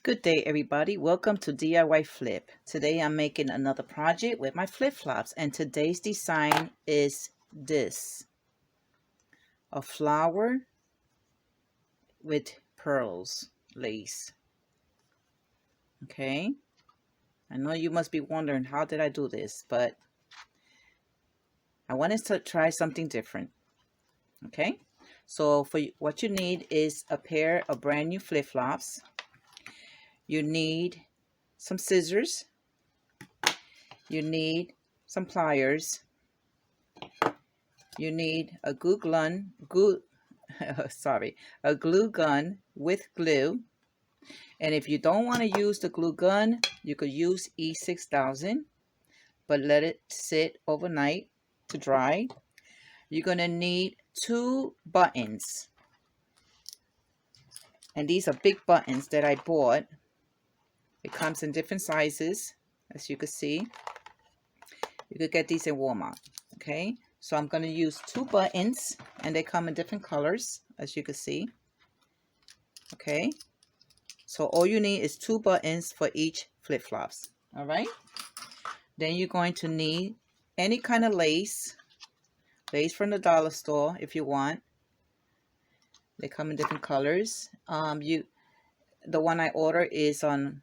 Good day, everybody. Welcome to DIY Flip. Today I'm making another project with my flip-flops, and today's design is this. A flower with pearls lace. Okay? I know you must be wondering, how did I do this? But I wanted to try something different. Okay? So what you need is a pair of brand new flip-flops. You need some scissors. You need some pliers. You need a glue gun, a glue gun with glue. And if you don't want to use the glue gun, you could use E6000, but let it sit overnight to dry. You're going to need 2 buttons. And these are big buttons that I bought. It comes in different sizes, as you can see. You could get these in Walmart, okay? So I'm going to use 2 buttons, and they come in different colors, as you can see. Okay, so all you need is 2 buttons for each flip-flops. All right, then you're going to need any kind of lace from the dollar store if you want. They come in different colors. The one I order is on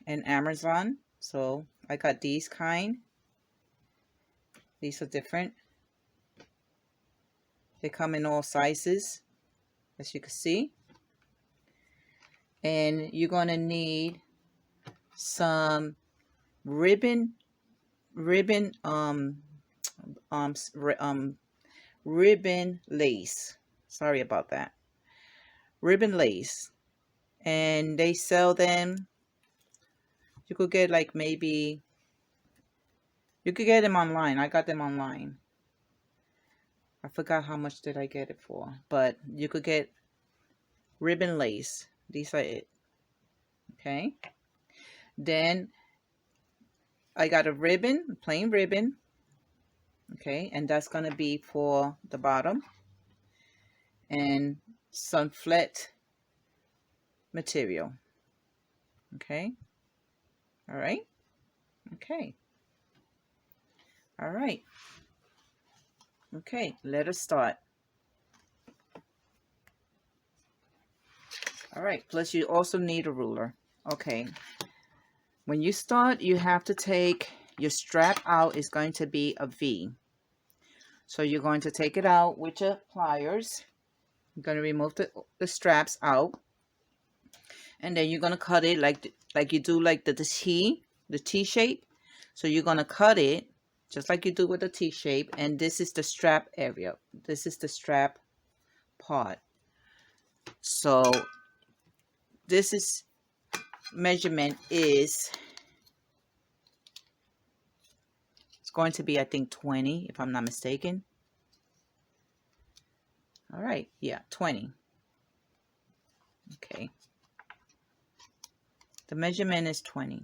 Amazon, so I got these kind. These are different. They come in all sizes, as you can see. And you're going to need some ribbon lace. Sorry about that. Ribbon lace. And they sell them. You could get like maybe, you could get them online. I got them online. I forgot how much did I get it for, but you could get ribbon lace. These are it. Okay. Then I got a ribbon, plain ribbon. Okay, and that's going to be for the bottom. And some flat material. Okay. All right. Okay. All right. Okay, let us start. All right, plus you also need a ruler. Okay. When you start, you have to take your strap out. Is going to be a V. So you're going to take it out with your pliers. You're going to remove the straps out. And then you're going to cut it like you do like the T shape. So you're going to cut it just like you do with the T shape. And this is the strap area. This is the strap part. So this is measurement is, it's going to be, I think, 20, if I'm not mistaken. All right, yeah, 20. Okay. The measurement is 20.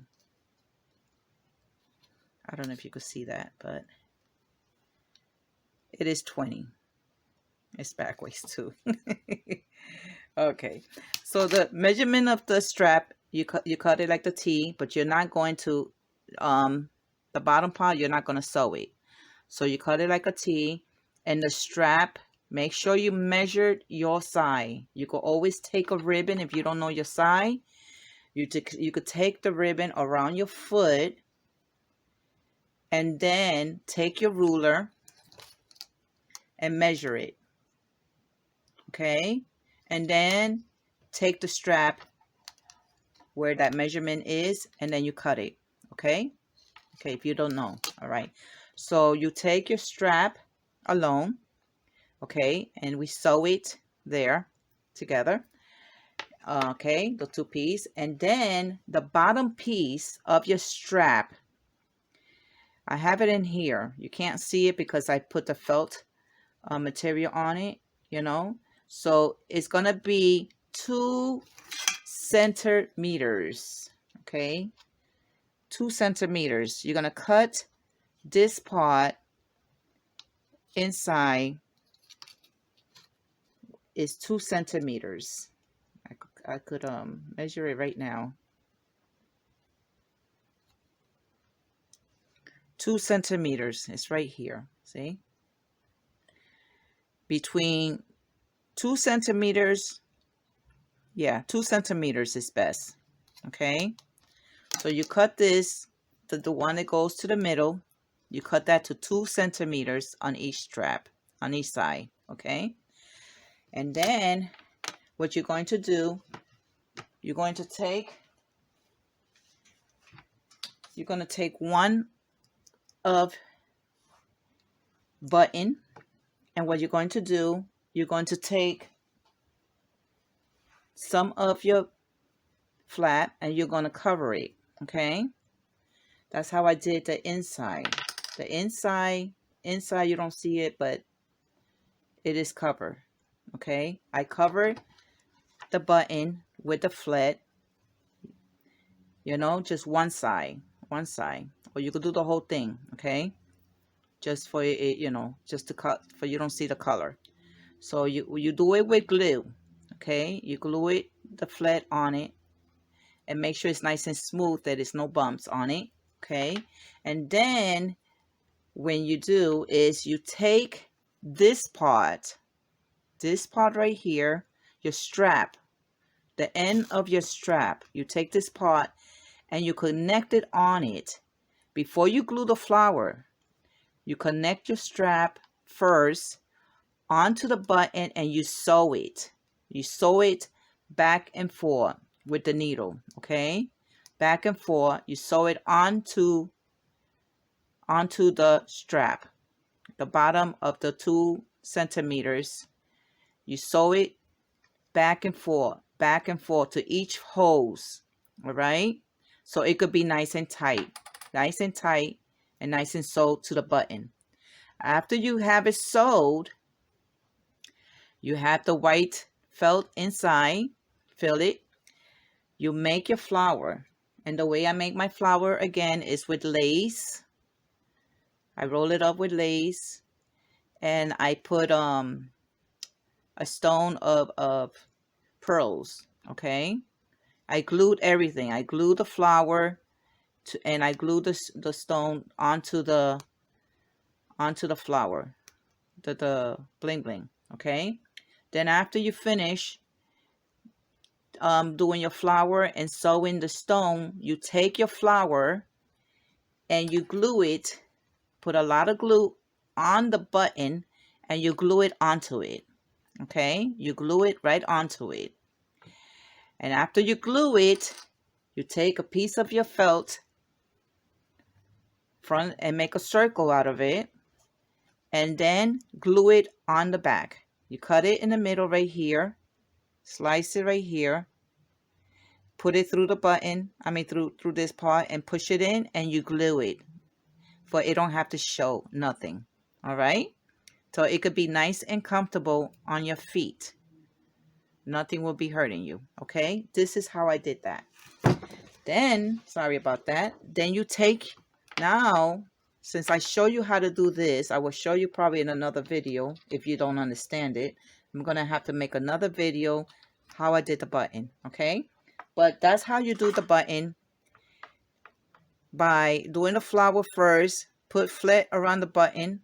I don't know if you could see that, but it is 20. It's backwards too. Okay. So the measurement of the strap, you cut it like the T, but you're not going to the bottom part, you're not going to sew it. So you cut it like a T, and the strap, make sure you measured your side. You could always take a ribbon if you don't know your side. You could take the ribbon around your foot, and then take your ruler and measure it. Okay? And then take the strap where that measurement is, and then you cut it. Okay? Okay, if you don't know. All right. So you take your strap alone. Okay? And we sew it there together. Okay, the 2 pieces. And then the bottom piece of your strap, I have it in here. You can't see it because I put the felt material on it, you know. So it's going to be 2 centimeters. Okay, 2 centimeters. You're going to cut this part inside is 2 centimeters. I could measure it right now. 2 centimeters. It's right here. See? Between 2 centimeters. Yeah, 2 centimeters is best. Okay? So you cut this, the one that goes to the middle, you cut that to 2 centimeters on each strap, on each side. Okay? And then what you're going to do, you're going to take one of button, and what you're going to do, you're going to take some of your flap and you're going to cover it. Okay, that's how I did the inside. The inside you don't see it, but it is covered. Okay, I covered the button with the flat, you know, just one side, or you could do the whole thing. Okay, just for it, you know, just to cut, for you don't see the color. So you do it with glue. Okay, you glue it, the flat on it, and make sure it's nice and smooth, that there's no bumps on it. Okay, and then when you do is you take this part right here, your strap, the end of your strap, you take this part and you connect it on it. Before you glue the flower, you connect your strap first onto the button and you sew it. You sew it back and forth with the needle. Okay, back and forth. You sew it onto the strap, the bottom of the 2 centimeters. You sew it back and forth to each hose. All right, so it could be nice and tight, and nice and sewed to the button. After you have it sewed, you have the white felt inside, fill it. You make your flower, and the way I make my flower again is with lace. I roll it up with lace, and I put a stone of pearls. Okay, I glued everything. I glued the flower and I glued the stone onto the flower, the bling bling. Okay, then after you finish doing your flower and sewing the stone, you take your flower and you glue it, put a lot of glue on the button, and you glue it onto it. Okay, you glue it right onto it. And after you glue it, you take a piece of your felt front and make a circle out of it, and then glue it on the back. You cut it in the middle right here, slice it right here, put it through the button, through this part, and push it in, and you glue it, but it don't have to show nothing. All right, so it could be nice and comfortable on your feet. Nothing will be hurting you. Okay, this is how I did that. Then, sorry about that, then you take, now since I show you how to do this, I will show you probably in another video. If you don't understand it, I'm gonna have to make another video how I did the button. Okay, but that's how you do the button, by doing the flower first. Put flat around the button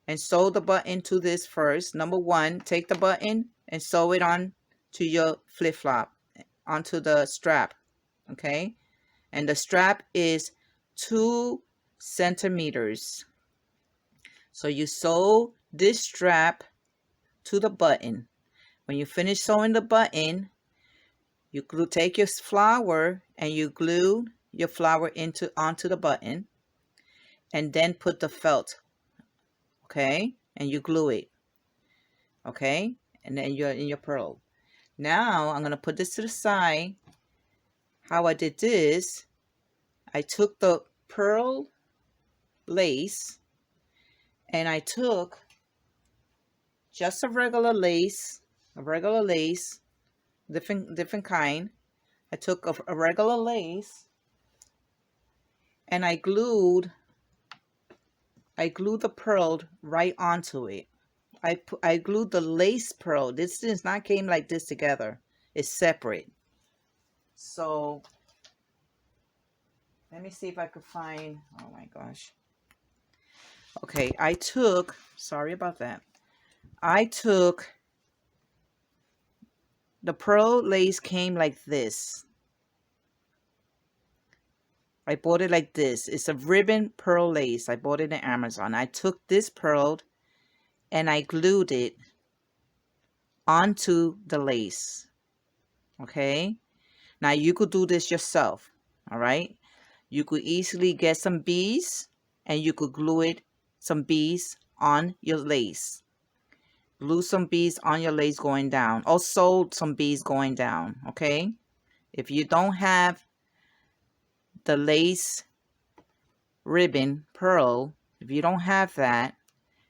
and sew the button to this first. Number one, take the button and sew it on to your flip-flop, onto the strap. Okay, and the strap is 2 centimeters. So you sew this strap to the button. When you finish sewing the button, you take your flower and you glue your flower onto the button, and then put the felt. Okay, and you glue it. Okay, and then you're in your pearl. Now I'm gonna put this to the side. How I did this, I took the pearl lace and I took just a regular lace, different kind. I took a regular lace and I glued the pearl right onto it. I glued the lace pearl. This does not came like this together. It's separate. So Let me see if I could find, oh my gosh. Okay, sorry about that. I took, the pearl lace came like this. I bought it like this. It's a ribbon pearl lace. I bought it in Amazon. I took this pearl and I glued it onto the lace. Okay. Now you could do this yourself. All right. You could easily get some beads and you could glue it, some beads on your lace. Glue some beads on your lace going down. Also some beads going down. Okay. If you don't have the lace ribbon pearl, if you don't have that,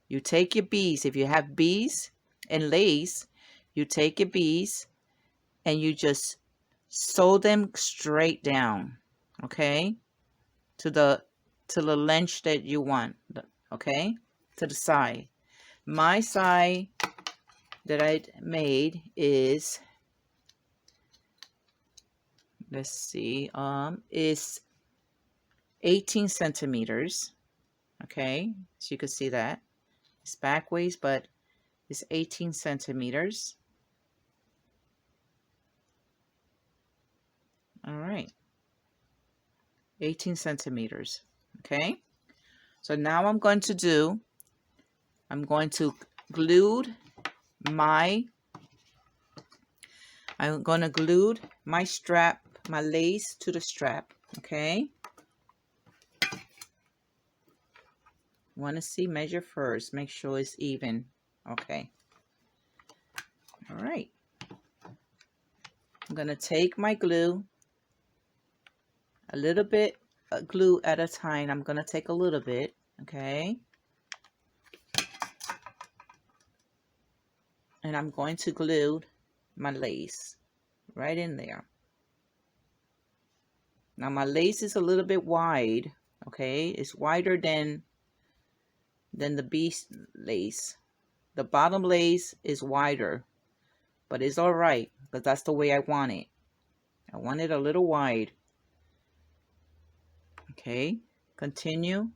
you take your beads. If you have beads and lace, you take your beads and you just sew them straight down, okay, to the length that you want, okay, to the side. My side that I made is, let's see, is 18 centimeters. Okay, so you can see that it's back waist, but it's 18 centimeters. All right, 18 centimeters. Okay, so now I'm going to glue my strap, my lace to the strap. Okay, want to see, measure first, make sure it's even. Okay, all right, I'm gonna take my glue, a little bit glue at a time. I'm gonna take a little bit. Okay, and I'm going to glue my lace right in there. Now my lace is a little bit wide. Okay, it's wider than the beast lace. The bottom lace is wider, but it's all right because that's the way I want it. I want it a little wide. Okay, continue.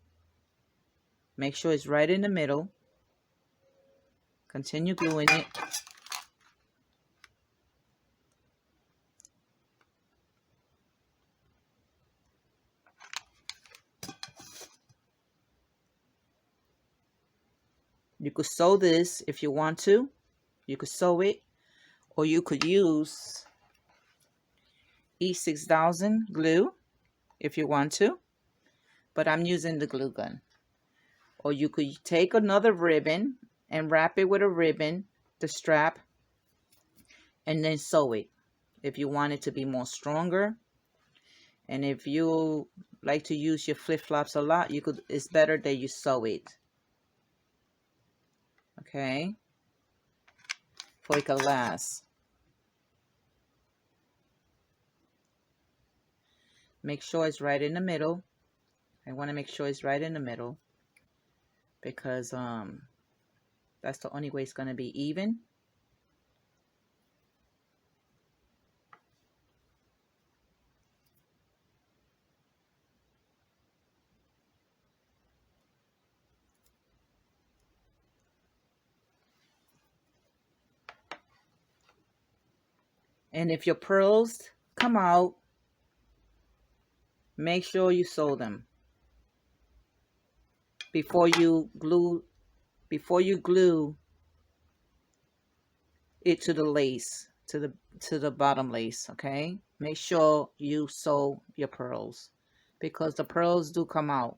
Make sure it's right in the middle. Continue gluing it. You could sew this if you want to. You could sew it, or you could use E6000 glue if you want to, but I'm using the glue gun. Or you could take another ribbon and wrap it with a ribbon, the strap, and then sew it if you want it to be more stronger. And if you like to use your flip-flops a lot, it's better that you sew it. Okay, for it can last. Make sure it's right in the middle. I want to make sure it's right in the middle because that's the only way it's going to be even. And if your pearls come out, make sure you sew them before you glue it to the lace, to the bottom lace. Okay, make sure you sew your pearls because the pearls do come out.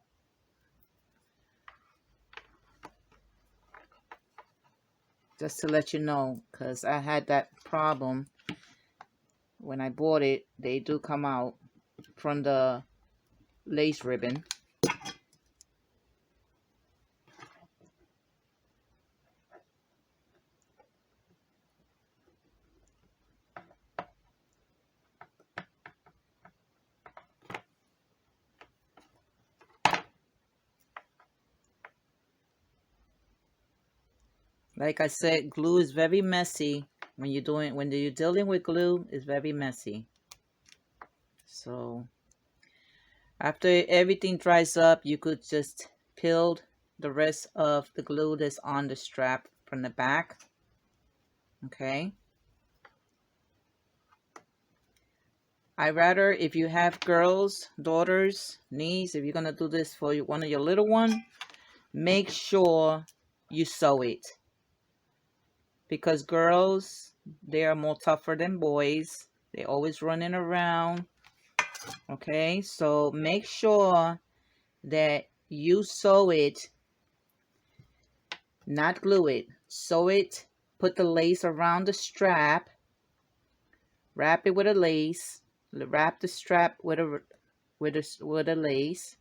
Just to let you know, because I had that problem when I bought it. They do come out from the lace ribbon. Like I said, glue is very messy. When you're dealing with glue, it's very messy. So After everything dries up, you could just peel the rest of the glue that's on the strap from the back. Okay. I rather, if you have girls, daughters, niece, if you're going to do this for one of your little one, make sure you sew it. Because girls, they are more tougher than boys. They're always running around. Okay, so make sure that you sew it, not glue it. Sew it, put the lace around the strap, wrap it with a lace, wrap the strap with a lace,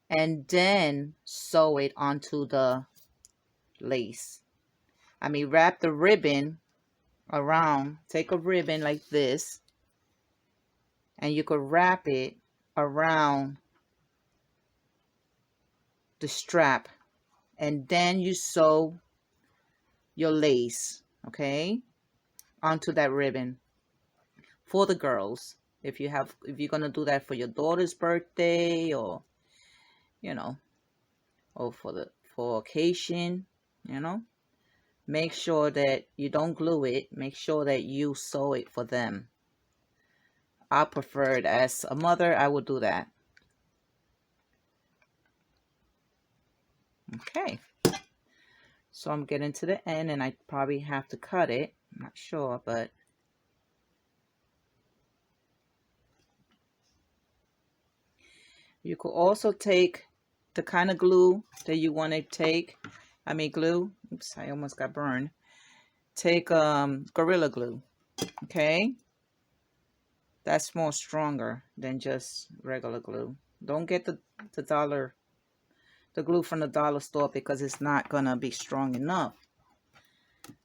and then sew it onto the lace. I mean, wrap the ribbon around, take a ribbon like this, and you could wrap it around the strap, and then you sew your lace, okay, onto that ribbon for the girls. If you're gonna do that for your daughter's birthday, or you know, or for occasion, you know, make sure that you don't glue it. Make sure that you sew it for them. I prefer it as a mother. I would do that. Okay. So I'm getting to the end, and I probably have to cut it. I'm not sure, but you could also take the kind of glue that you want to take. I mean glue. Oops, I almost got burned. Take Gorilla Glue. Okay. That's more stronger than just regular glue. Don't get the glue from the dollar store, because it's not gonna be strong enough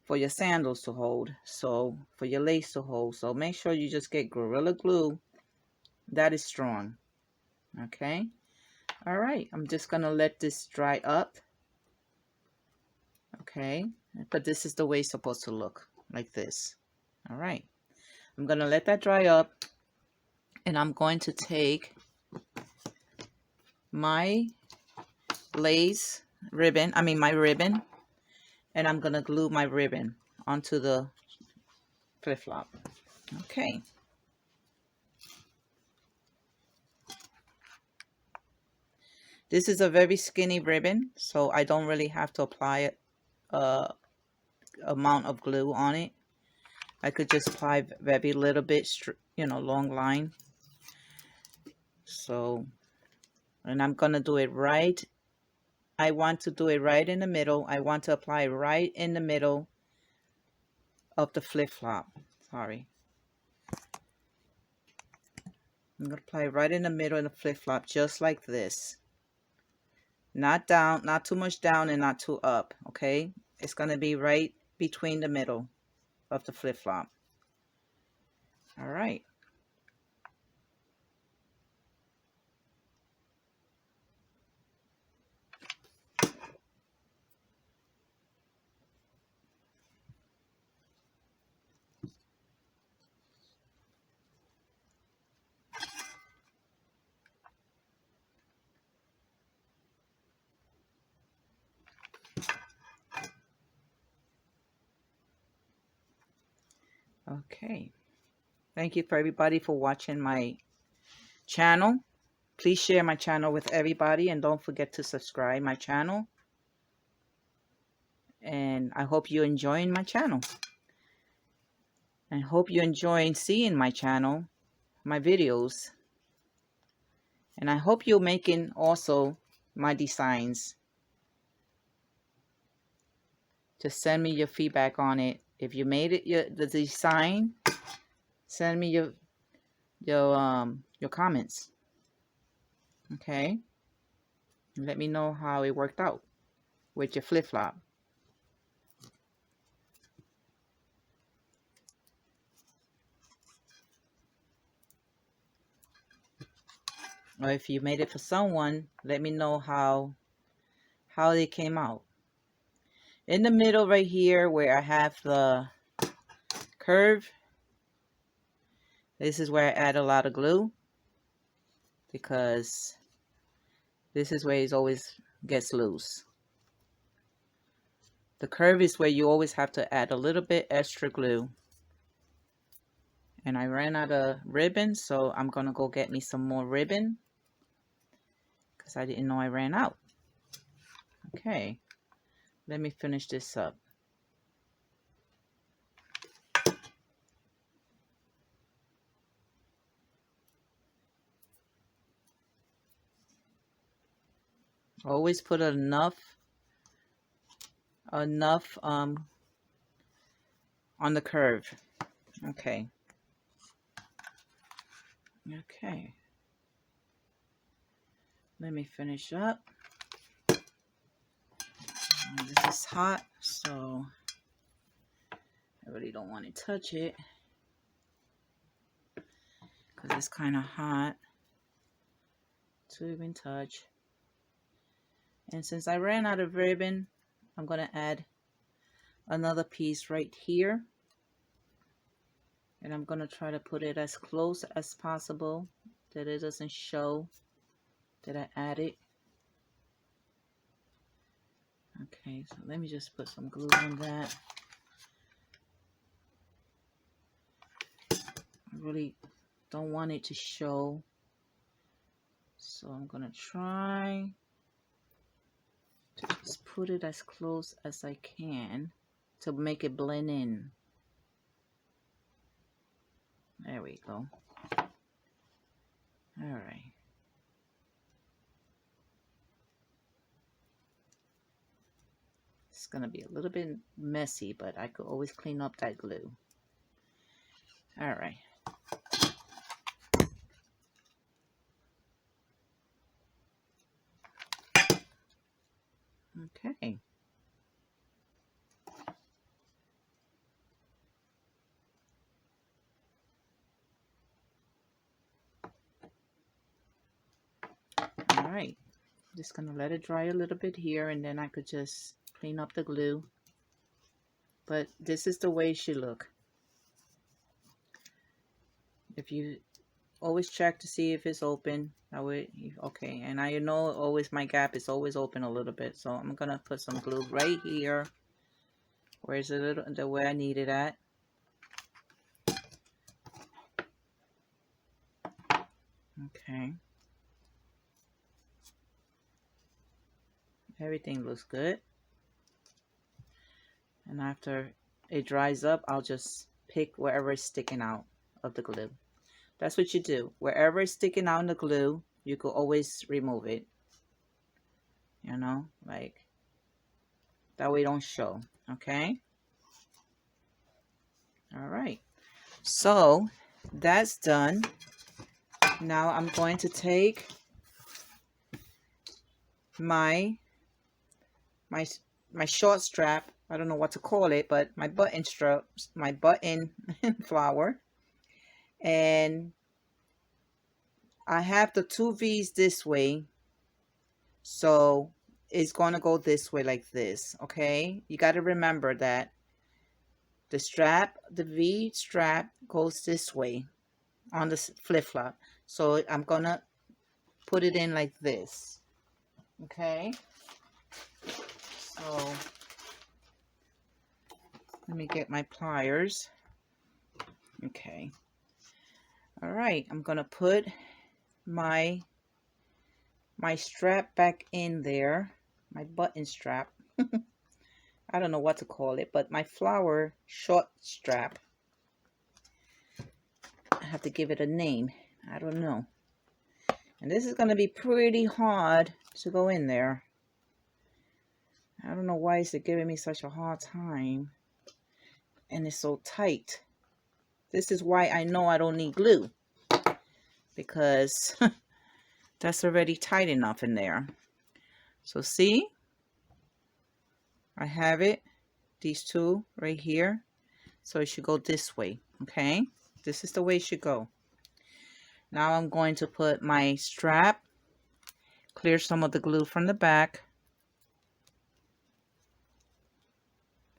for your sandals to hold, so for your lace to hold. So make sure you just get Gorilla Glue that is strong. Okay. All right, I'm just gonna let this dry up. Okay, but this is the way it's supposed to look, like this. All right, I'm gonna let that dry up, and I'm going to take my lace ribbon, my ribbon, and I'm gonna glue my ribbon onto the flip-flop. Okay. This is a very skinny ribbon, so I don't really have to apply a amount of glue on it. I could just apply very little bit, long line. So, and I'm gonna do it right. I want to do it right in the middle. I want to apply right in the middle of the flip-flop. Sorry. I'm gonna apply right in the middle of the flip-flop, just like this. Not down, not too much down and not too up, okay? It's gonna be right between the middle of the flip-flop. All right. Okay. Thank you for everybody for watching my channel. Please share my channel with everybody, and don't forget to subscribe my channel. And I hope you're enjoying my channel. I hope you're enjoying seeing my channel, my videos. And I hope you're making also my designs. Just send me your feedback on it. If you made it, the design, send me your comments. Okay? Let me know how it worked out with your flip-flop. Or if you made it for someone, let me know how they came out. In the middle right here where I have the curve, this is where I add a lot of glue. because this is where it always gets loose. The curve is where you always have to add a little bit extra glue. And I ran out of ribbon, so I'm gonna go get me some more ribbon because I didn't know I ran out. Okay, let me finish this up. Always put enough on the curve. Okay. Okay. Let me finish up. This is hot, so I really don't want to touch it because it's kind of hot to even touch. And since I ran out of ribbon, I'm going to add another piece right here. And I'm going to try to put it as close as possible that it doesn't show that I added. Okay, so let me just put some glue on that. I really don't want it to show. So I'm going to try to just put it as close as I can to make it blend in. There we go. All right. It's going to be a little bit messy, but I could always clean up that glue. All right. Okay. All right. Just going to let it dry a little bit here, and then I could just clean up the glue. But this is the way it should look. If you always check to see if it's open, that way, okay. And I know always my gap is always open a little bit, so I'm gonna put some glue right here. Where's a little the way I need it at. Okay. Everything looks good. And after it dries up, I'll just pick wherever it's sticking out of the glue. That's what you do. Wherever it's sticking out in the glue, you could always remove it. You know, like that way it don't show. Okay. All right. So that's done. Now I'm going to take my short strap. I don't know what to call it, but my button strap, my button flower. And I have the two V's this way. So it's going to go this way like this. Okay. You got to remember that the strap, the V strap goes this way on the flip-flop. So I'm going to put it in like this. Okay. So let me get my pliers. Okay. All right. I'm going to put my strap back in there. My button strap. I don't know what to call it, but my flower short strap. I have to give it a name. I don't know. And this is going to be pretty hard to go in there. I don't know why it's giving me such a hard time. And it's so tight. This is why I know I don't need glue. Because that's already tight enough in there. So see? I have it. These two right here. So it should go this way. Okay? This is the way it should go. Now I'm going to put my strap. Clear some of the glue from the back.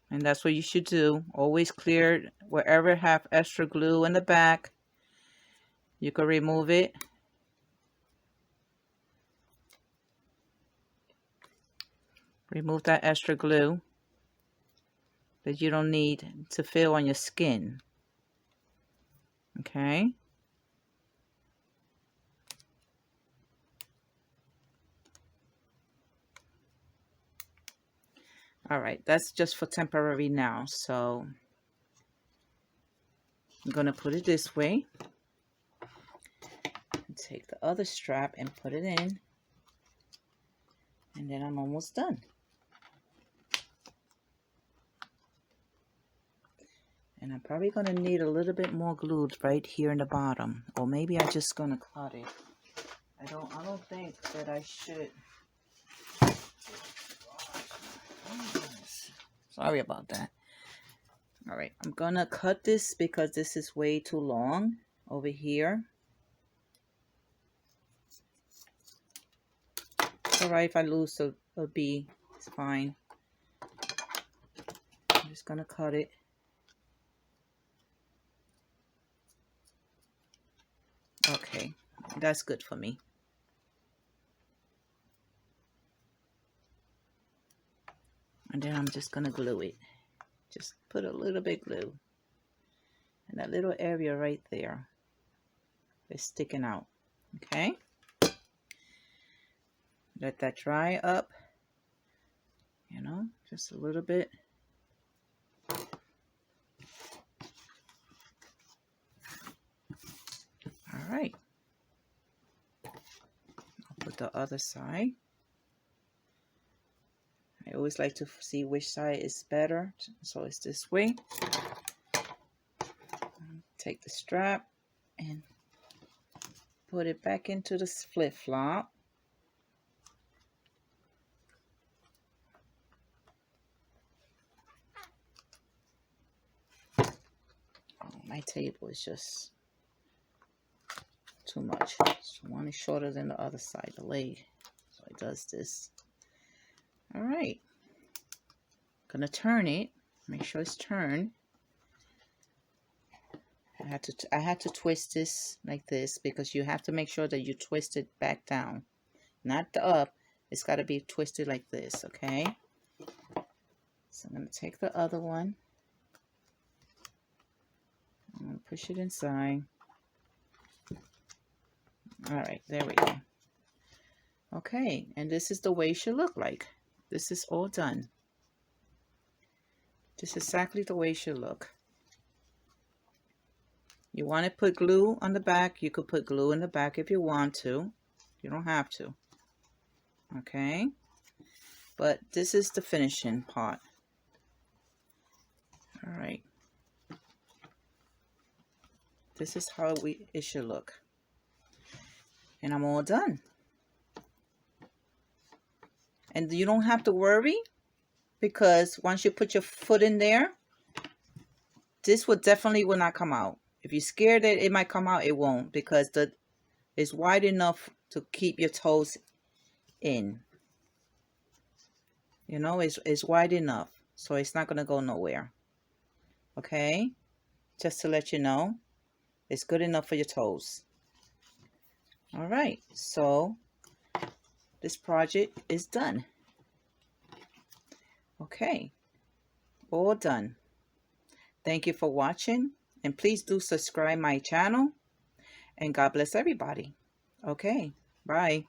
And that's what you should do. Always clear wherever have extra glue in the back. You can remove it. Remove that extra glue that you don't need to feel on your skin. Okay. All right, that's just for temporary now. So I'm gonna put it this way. Take the other strap and put it in. And then I'm almost done. And I'm probably gonna need a little bit more glue right here in the bottom. Or maybe I'm just gonna cut it. I don't think that I should. Sorry about that. All right, I'm gonna cut this because this is way too long over here. It's all right if I lose a B, it's fine. I'm just gonna cut it. Okay, that's good for me. And then I'm just gonna glue it. Just put a little bit glue. And that little area right there is sticking out. Okay. Let that dry up. You know, just a little bit. All right. I'll put the other side. I always like to see which side is better. So it's this way. Take the strap and put it back into the flip-flop. Oh, my table is just too much. So one is shorter than the other side, the leg. So it does this. All right. Gonna turn it. Make sure it's turned. I had to twist this like this because you have to make sure that you twist it back down, not the up. It's got to be twisted like this, okay? So I'm going to take the other one. I'm going to push it inside. All right, there we go. Okay, and this is the way it should look like. This is all done. Just exactly the way it should look. You want to put glue on the back, you could put glue in the back if you want to. You don't have to. Okay? But this is the finishing part. All right. This is how it should look. And I'm all done. And you don't have to worry because once you put your foot in there, this definitely will not come out. If you're scared that it might come out, it won't because it's wide enough to keep your toes in. You know, it's wide enough, so it's not going to go nowhere. Okay? Just to let you know, it's good enough for your toes. All right, so this project is done. Okay, all done. Thank you for watching, and please do subscribe my channel, and God bless everybody. Okay, bye.